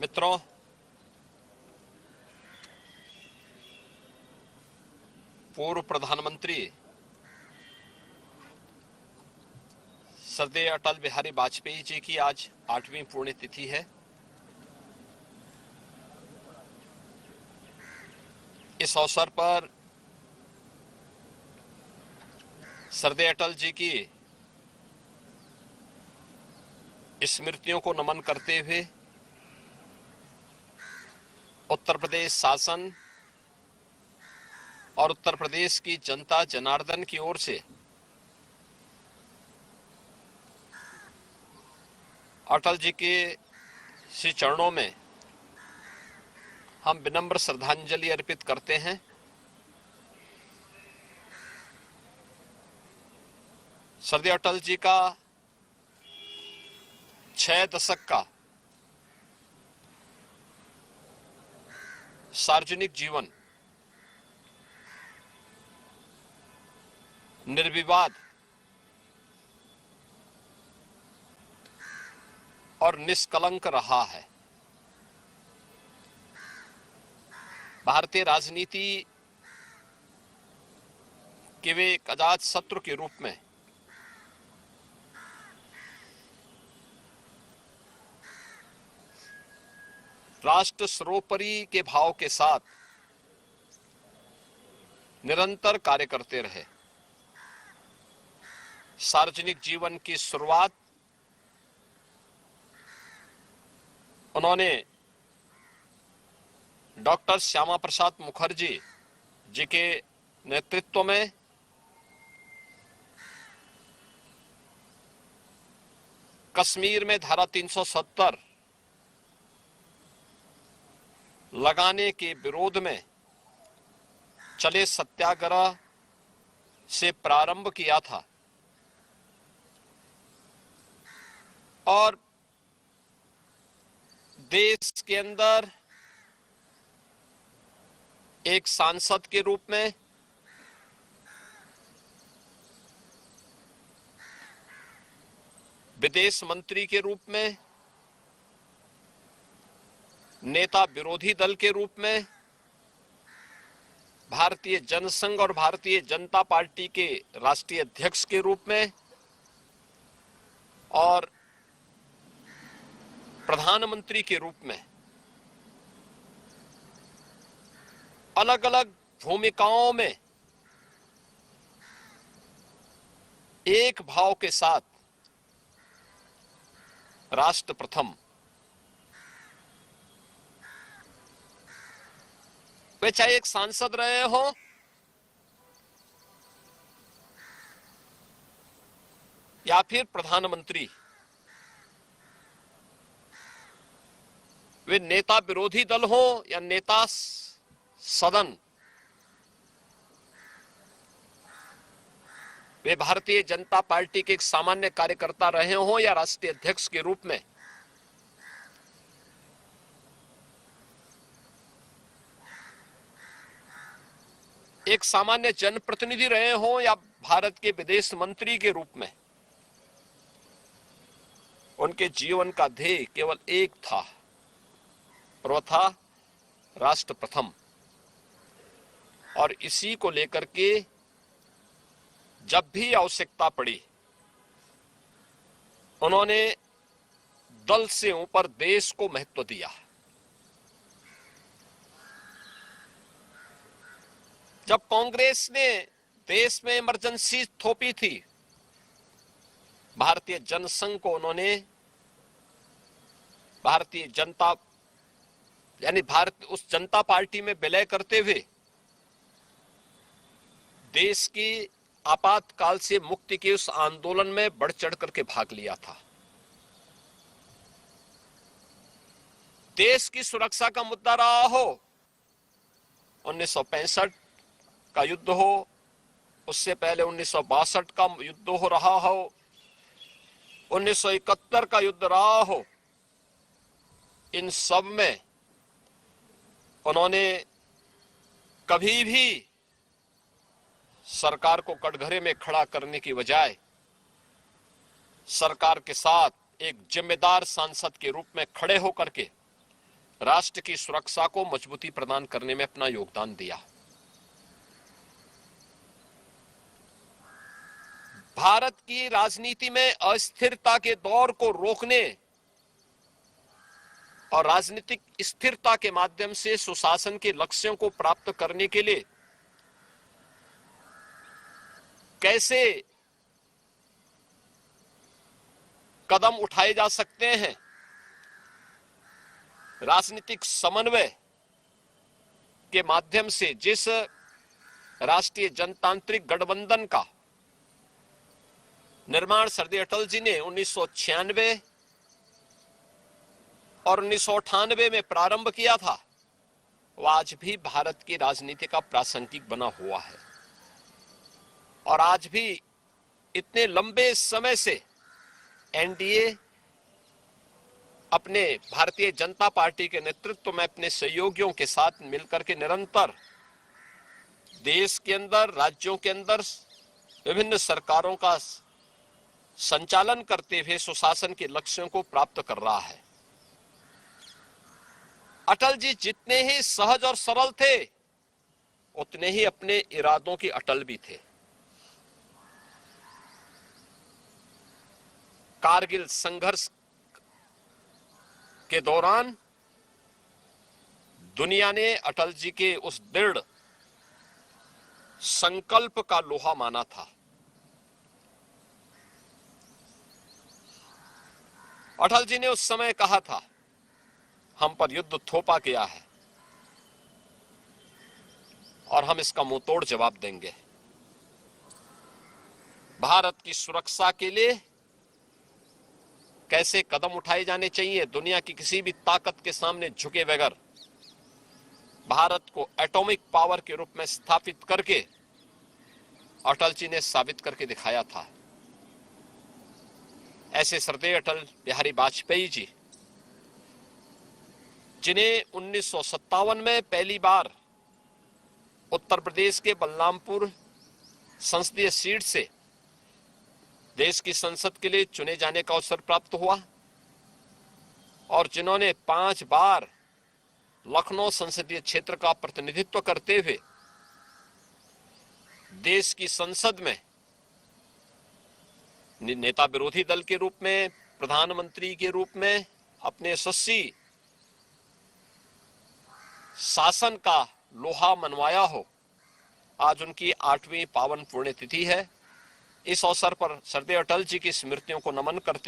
मित्रों, पूर्व प्रधानमंत्री श्रद्धेय अटल बिहारी वाजपेयी जी की आज 8वीं पुण्यतिथि है। इस अवसर पर श्रद्धेय अटल जी की स्मृतियों को नमन करते हुए उत्तर प्रदेश शासन और उत्तर प्रदेश की जनता जनार्दन की ओर से अटल जी के श्री चरणों में हम विनम्र श्रद्धांजलि अर्पित करते हैं। श्रद्धेय अटल जी का 6 दशक का सार्वजनिक जीवन निर्विवाद और निष्कलंक रहा है। भारतीय राजनीति के वे एक अजात शत्रु के रूप में राष्ट्र सर्वोपरि के भाव के साथ निरंतर कार्य करते रहे। सार्वजनिक जीवन की शुरुआत उन्होंने डॉक्टर श्यामा प्रसाद मुखर्जी जी के नेतृत्व में कश्मीर में धारा 370 लगाने के विरोध में चले सत्याग्रह से प्रारंभ किया था और देश के अंदर एक सांसद के रूप में विदेश मंत्री के रूप में, नेता विरोधी दल के रूप में, भारतीय जनसंघ और भारतीय जनता पार्टी के राष्ट्रीय अध्यक्ष के रूप में और प्रधानमंत्री के रूप में अलग अलग भूमिकाओं में एक भाव के साथ राष्ट्र प्रथम, वे चाहे एक सांसद रहे हो या फिर प्रधानमंत्री, वे नेता विरोधी दल हो या नेता सदन, वे भारतीय जनता पार्टी के एक सामान्य कार्यकर्ता रहे हो या राष्ट्रीय अध्यक्ष के रूप में, एक सामान्य जनप्रतिनिधि रहे हो या भारत के विदेश मंत्री के रूप में, उनके जीवन का ध्येय केवल एक था और वह था राष्ट्र प्रथम। और इसी को लेकर के जब भी आवश्यकता पड़ी उन्होंने दल से ऊपर देश को महत्व दिया। जब कांग्रेस ने देश में इमरजेंसी थोपी थी, भारतीय जनसंघ को उन्होंने भारतीय जनता यानी भारत उस जनता पार्टी में विलय करते हुए देश की आपातकाल से मुक्ति के उस आंदोलन में बढ़ चढ़ करके भाग लिया था। देश की सुरक्षा का मुद्दा रहा हो, 1965 का युद्ध हो, उससे पहले 1962 का युद्ध हो रहा हो, 1971 का युद्ध रहा हो, इन सब में उन्होंने कभी भी सरकार को कटघरे में खड़ा करने की बजाय सरकार के साथ एक जिम्मेदार सांसद के रूप में खड़े होकर के राष्ट्र की सुरक्षा को मजबूती प्रदान करने में अपना योगदान दिया। भारत की राजनीति में अस्थिरता के दौर को रोकने और राजनीतिक स्थिरता के माध्यम से सुशासन के लक्ष्यों को प्राप्त करने के लिए कैसे कदम उठाए जा सकते हैं, राजनीतिक समन्वय के माध्यम से जिस राष्ट्रीय जनतांत्रिक गठबंधन का निर्माण सरदार अटल जी ने 1996 और 1998 में प्रारंभ किया था, वह आज भी भारत की राजनीति का प्रासंगिक बना हुआ है। और आज भी इतने लंबे समय से एनडीए अपने भारतीय जनता पार्टी के नेतृत्व में अपने सहयोगियों के साथ मिलकर के निरंतर देश के अंदर, राज्यों के अंदर विभिन्न सरकारों का संचालन करते हुए सुशासन के लक्ष्यों को प्राप्त कर रहा है। अटल जी जितने ही सहज और सरल थे, उतने ही अपने इरादों की अटल भी थे। कारगिल संघर्ष के दौरान दुनिया ने अटल जी के उस दृढ़ संकल्प का लोहा माना था। अटल जी ने उस समय कहा था, हम पर युद्ध थोपा गया है और हम इसका मुंहतोड़ जवाब देंगे। भारत की सुरक्षा के लिए कैसे कदम उठाए जाने चाहिए, दुनिया की किसी भी ताकत के सामने झुके बगैर भारत को एटॉमिक पावर के रूप में स्थापित करके अटल जी ने साबित करके दिखाया था। ऐसे सरदार अटल बिहारी वाजपेयी जी, जिन्हें 1957 में पहली बार उत्तर प्रदेश के बलरामपुर संसदीय सीट से देश की संसद के लिए चुने जाने का अवसर प्राप्त हुआ और जिन्होंने 5 बार लखनऊ संसदीय क्षेत्र का प्रतिनिधित्व करते हुए देश की संसद में नेता विरोधी दल के रूप में, प्रधानमंत्री के रूप में अपने यशस्वी शासन का लोहा मनवाया हो। आज उनकी 8वीं पावन पुण्यतिथि है। इस अवसर पर सरदार अटल जी की स्मृतियों को नमन करते